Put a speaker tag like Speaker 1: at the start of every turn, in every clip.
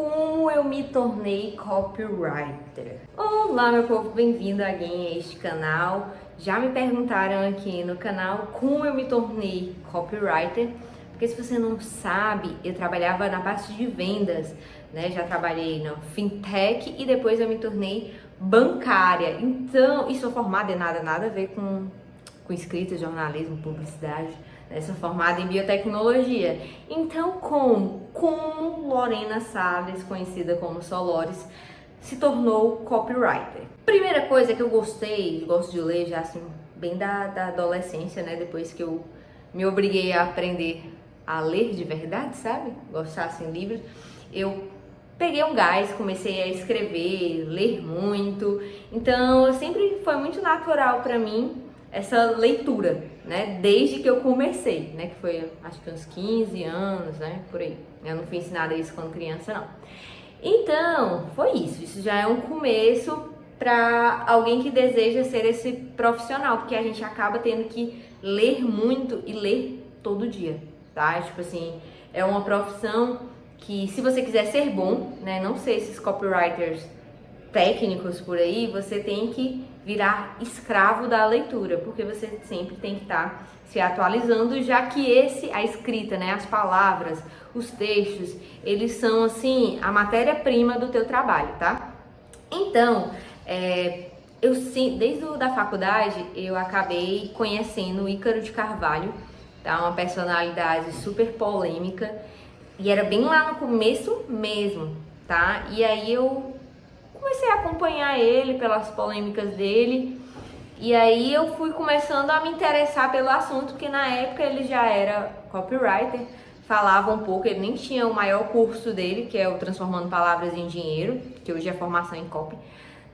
Speaker 1: Como eu me tornei copywriter? Olá, meu povo, bem-vindo alguém a este canal. Já me perguntaram aqui no canal como eu me tornei copywriter, porque se você não sabe, eu trabalhava na parte de vendas, né? Já trabalhei na fintech e depois eu me tornei bancária. Então, e sou formada em nada a ver com escrita, jornalismo, publicidade. Sou formada em biotecnologia. Então, como Lorena Salles, conhecida como Solores, se tornou copywriter? Primeira coisa que eu gosto de ler já assim, bem da adolescência, né? Depois que eu me obriguei a aprender a ler de verdade, sabe? Gostar assim, livros. Eu peguei um gás, comecei a escrever, ler muito. Então, sempre foi muito natural para mim essa leitura, né? Desde que eu comecei, né? Que foi, acho que uns 15 anos, né? Por aí. Eu não fui ensinada isso quando criança, não. Então, foi isso. Isso já é um começo para alguém que deseja ser esse profissional, porque a gente acaba tendo que ler muito e ler todo dia, tá? Tipo assim, é uma profissão que, se você quiser ser bom, né? Não sei esses copywriters técnicos por aí, você tem que virar escravo da leitura, porque você sempre tem que estar se atualizando, já que a escrita, né, as palavras, os textos, eles são assim a matéria-prima do teu trabalho, tá? Então, eu sim, desde da faculdade eu acabei conhecendo o Ícaro de Carvalho, tá? Uma personalidade super polêmica, e era bem lá no começo mesmo, tá? E aí eu comecei a acompanhar ele pelas polêmicas dele, e aí eu fui começando a me interessar pelo assunto, porque na época ele já era copywriter, falava um pouco, ele nem tinha o maior curso dele, que é o Transformando Palavras em Dinheiro, que hoje é formação em copy,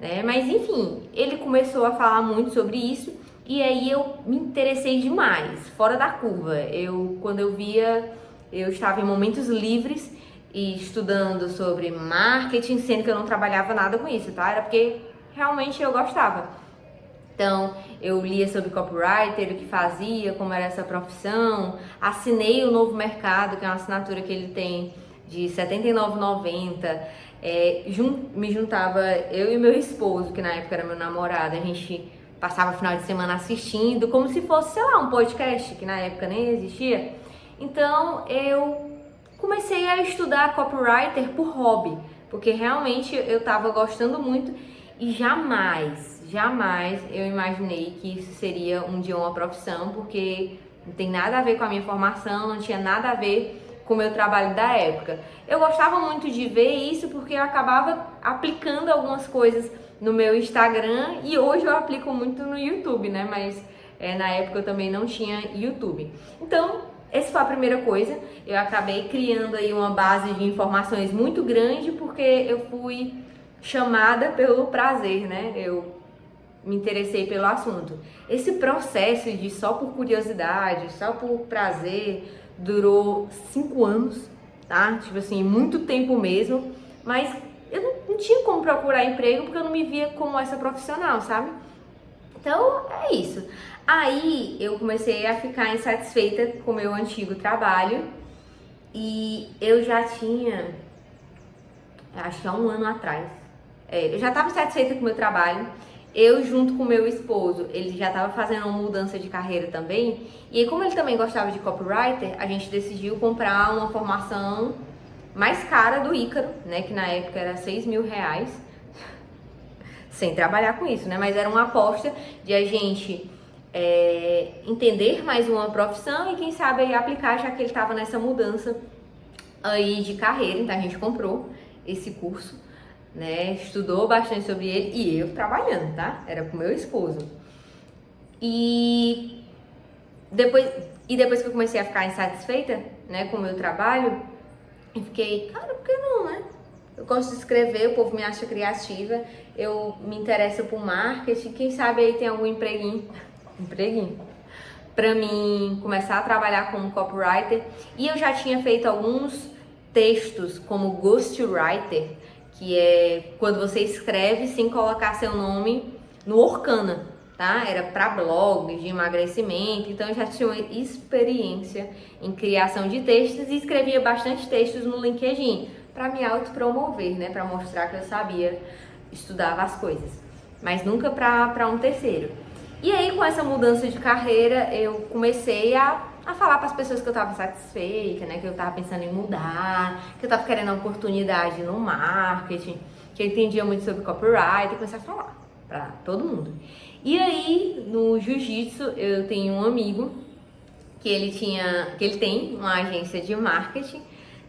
Speaker 1: né? Mas enfim, ele começou a falar muito sobre isso, e aí eu me interessei demais, fora da curva. Quando eu via, eu estava em momentos livres e estudando sobre marketing, sendo que eu não trabalhava nada com isso, tá? Era porque realmente eu gostava. Então, eu lia sobre copywriter, o que fazia, como era essa profissão, assinei o Novo Mercado, que é uma assinatura que ele tem de R$ 79,90. Me juntava eu e meu esposo, que na época era meu namorado, a gente passava o final de semana assistindo, como se fosse, sei lá, um podcast, que na época nem existia. Então, eu comecei a estudar copywriter por hobby, porque realmente eu estava gostando muito e jamais eu imaginei que isso seria um dia uma profissão, porque não tem nada a ver com a minha formação, não tinha nada a ver com o meu trabalho da época. Eu gostava muito de ver isso porque eu acabava aplicando algumas coisas no meu Instagram, e hoje eu aplico muito no YouTube, né? Mas na época eu também não tinha YouTube. Então, essa foi a primeira coisa. Eu acabei criando aí uma base de informações muito grande, porque eu fui chamada pelo prazer, né? Eu me interessei pelo assunto. Esse processo de só por curiosidade, só por prazer, durou 5 anos, tá? Tipo assim, muito tempo mesmo, mas eu não tinha como procurar emprego porque eu não me via como essa profissional, sabe? Então, é isso. Aí, eu comecei a ficar insatisfeita com o meu antigo trabalho, e eu já tinha, acho que há um ano atrás, eu já estava insatisfeita com o meu trabalho. Eu, junto com o meu esposo, ele já estava fazendo uma mudança de carreira também, e aí, como ele também gostava de copywriter, a gente decidiu comprar uma formação mais cara do Ícaro, né, que na época era R$ 6.000, sem trabalhar com isso, né? Mas era uma aposta de a gente entender mais uma profissão e quem sabe aí aplicar, já que ele estava nessa mudança aí de carreira. Então a gente comprou esse curso, né? Estudou bastante sobre ele, e eu trabalhando, tá? Era com meu esposo. E depois que eu comecei a ficar insatisfeita, né, com o meu trabalho, eu fiquei, cara, por que não, né? Eu gosto de escrever, o povo me acha criativa, eu me interesso por marketing, quem sabe aí tem algum empreguinho pra mim começar a trabalhar como copywriter. E eu já tinha feito alguns textos como ghostwriter, que é quando você escreve sem colocar seu nome no Orkana, tá? Era para blogs de emagrecimento, então eu já tinha uma experiência em criação de textos e escrevia bastante textos no LinkedIn. para me autopromover, né? Para mostrar que eu sabia, estudava as coisas, mas nunca para um terceiro. E aí, com essa mudança de carreira, eu comecei a falar para as pessoas que eu estava satisfeita, né? Que eu estava pensando em mudar, que eu estava querendo uma oportunidade no marketing, que eu entendia muito sobre copyright, e comecei a falar para todo mundo. E aí, no jiu-jitsu, eu tenho um amigo que ele tem uma agência de marketing,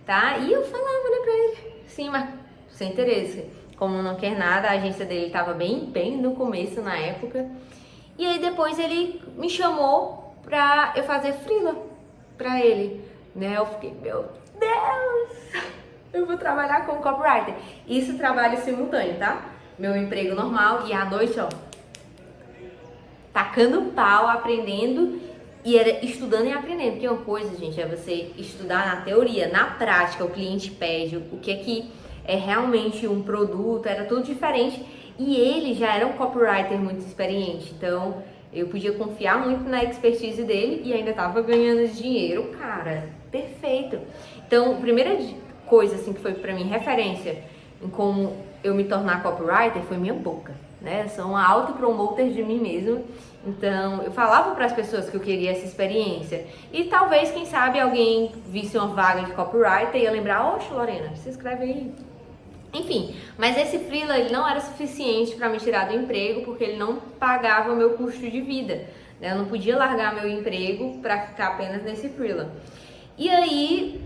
Speaker 1: tá? E eu falava, né, pra ele, sim, mas sem interesse. Como não quer nada, a agência dele estava bem no começo, na época. E aí depois ele me chamou pra eu fazer freela pra ele, né? Eu fiquei, meu Deus, eu vou trabalhar como copywriter. Isso trabalho simultâneo, tá? Meu emprego normal e à noite, ó, tacando pau, aprendendo, e era estudando e aprendendo. Porque uma coisa, gente, é você estudar na teoria, na prática, o cliente pede, o que é realmente um produto, era tudo diferente. E ele já era um copywriter muito experiente, então eu podia confiar muito na expertise dele e ainda tava ganhando dinheiro, cara, perfeito. Então, a primeira coisa assim que foi pra mim referência em como eu me tornar copywriter foi minha boca, né? Eu sou uma auto-promoter de mim mesma, então eu falava para as pessoas que eu queria essa experiência e talvez, quem sabe, alguém visse uma vaga de copywriter e ia lembrar, oxe, Lorena, se inscreve aí. Enfim, mas esse freela ele não era suficiente para me tirar do emprego porque ele não pagava o meu custo de vida, né? Eu não podia largar meu emprego para ficar apenas nesse freela. E aí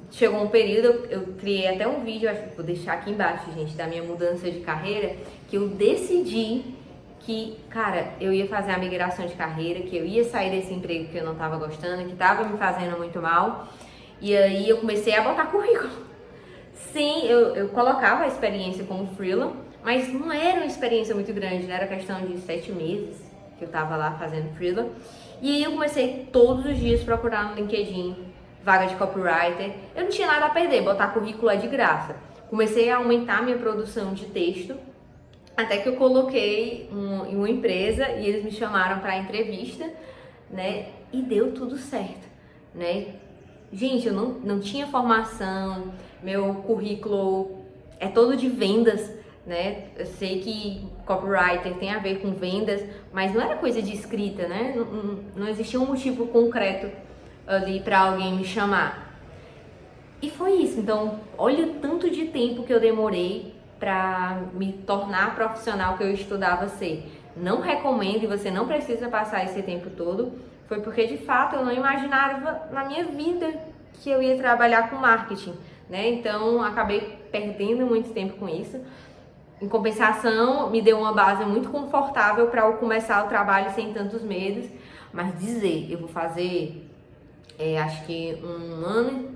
Speaker 1: chegou um período, eu criei até um vídeo, acho que vou deixar aqui embaixo, gente, da minha mudança de carreira, que eu decidi que, cara, eu ia fazer a migração de carreira, que eu ia sair desse emprego que eu não estava gostando, que estava me fazendo muito mal. E aí eu comecei a botar currículo. Sim, eu colocava a experiência como freela, mas não era uma experiência muito grande, né? Era questão de 7 meses que eu tava lá fazendo freela. E aí eu comecei todos os dias procurar no LinkedIn vaga de copywriter. Eu não tinha nada a perder, botar currículo é de graça. Comecei a aumentar minha produção de texto, até que eu coloquei em uma empresa e eles me chamaram para entrevista, né? E deu tudo certo, né? Gente, eu não tinha formação, meu currículo é todo de vendas, né? Eu sei que copywriter tem a ver com vendas, mas não era coisa de escrita, né? Não existia um motivo concreto ali para alguém me chamar. E foi isso. Então, olha o tanto de tempo que eu demorei para me tornar profissional que eu estudava ser. Não recomendo e você não precisa passar esse tempo todo. Foi porque, de fato, eu não imaginava na minha vida que eu ia trabalhar com marketing, né? Então, acabei perdendo muito tempo com isso. Em compensação, me deu uma base muito confortável para eu começar o trabalho sem tantos medos. Mas dizer, eu vou fazer, acho que um ano...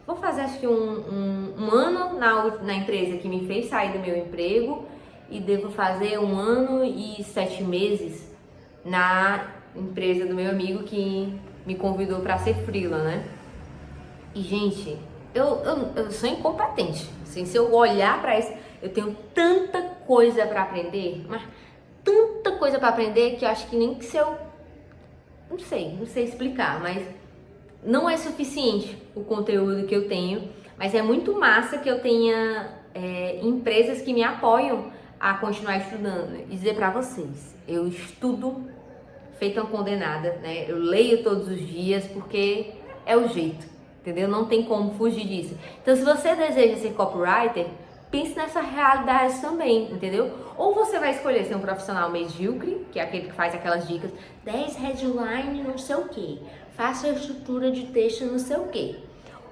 Speaker 1: Vou fazer, acho que um ano na empresa que me fez sair do meu emprego e devo fazer 1 ano e 7 meses na empresa do meu amigo que me convidou para ser freela, né? E, gente, eu sou incompetente. Assim, se eu olhar para isso, eu tenho tanta coisa para aprender, mas tanta coisa para aprender que eu acho que nem que se eu... Não sei explicar, mas não é suficiente o conteúdo que eu tenho, mas é muito massa que eu tenha empresas que me apoiam a continuar estudando. E dizer para vocês, eu estudo feita uma condenada, né? Eu leio todos os dias porque é o jeito, entendeu? Não tem como fugir disso. Então, se você deseja ser copywriter, pense nessa realidade também, entendeu? Ou você vai escolher ser um profissional medíocre, que é aquele que faz aquelas dicas, 10 headline não sei o que, faça a estrutura de texto não sei o que.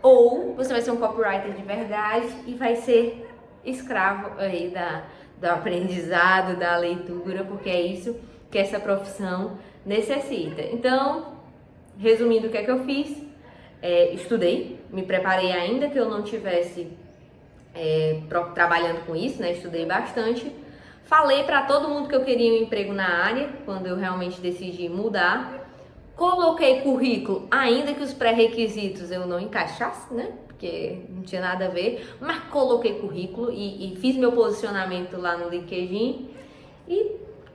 Speaker 1: Ou você vai ser um copywriter de verdade e vai ser escravo aí do aprendizado, da leitura, porque é isso que essa profissão necessita. Então, resumindo, o que é que eu fiz? Estudei, me preparei ainda que eu não tivesse trabalhando com isso, né? Estudei bastante. Falei para todo mundo que eu queria um emprego na área, quando eu realmente decidi mudar. Coloquei currículo, ainda que os pré-requisitos eu não encaixasse, né? Porque não tinha nada a ver, mas coloquei currículo e fiz meu posicionamento lá no LinkedIn. E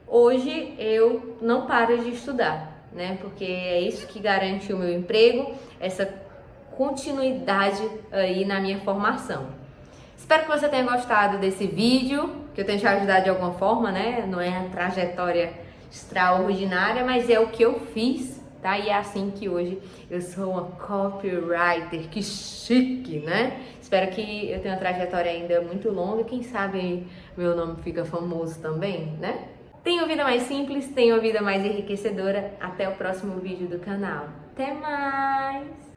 Speaker 1: hoje eu não paro de estudar, né? Porque é isso que garante o meu emprego, essa continuidade aí na minha formação. Espero que você tenha gostado desse vídeo, que eu tenha te ajudado de alguma forma, né? Não é a trajetória extraordinária, mas é o que eu fiz, tá? E é assim que hoje eu sou uma copywriter, que chique, né? Espero que eu tenha uma trajetória ainda muito longa, quem sabe meu nome fica famoso também, né? Tenha uma vida mais simples, tenha uma vida mais enriquecedora. Até o próximo vídeo do canal. Até mais!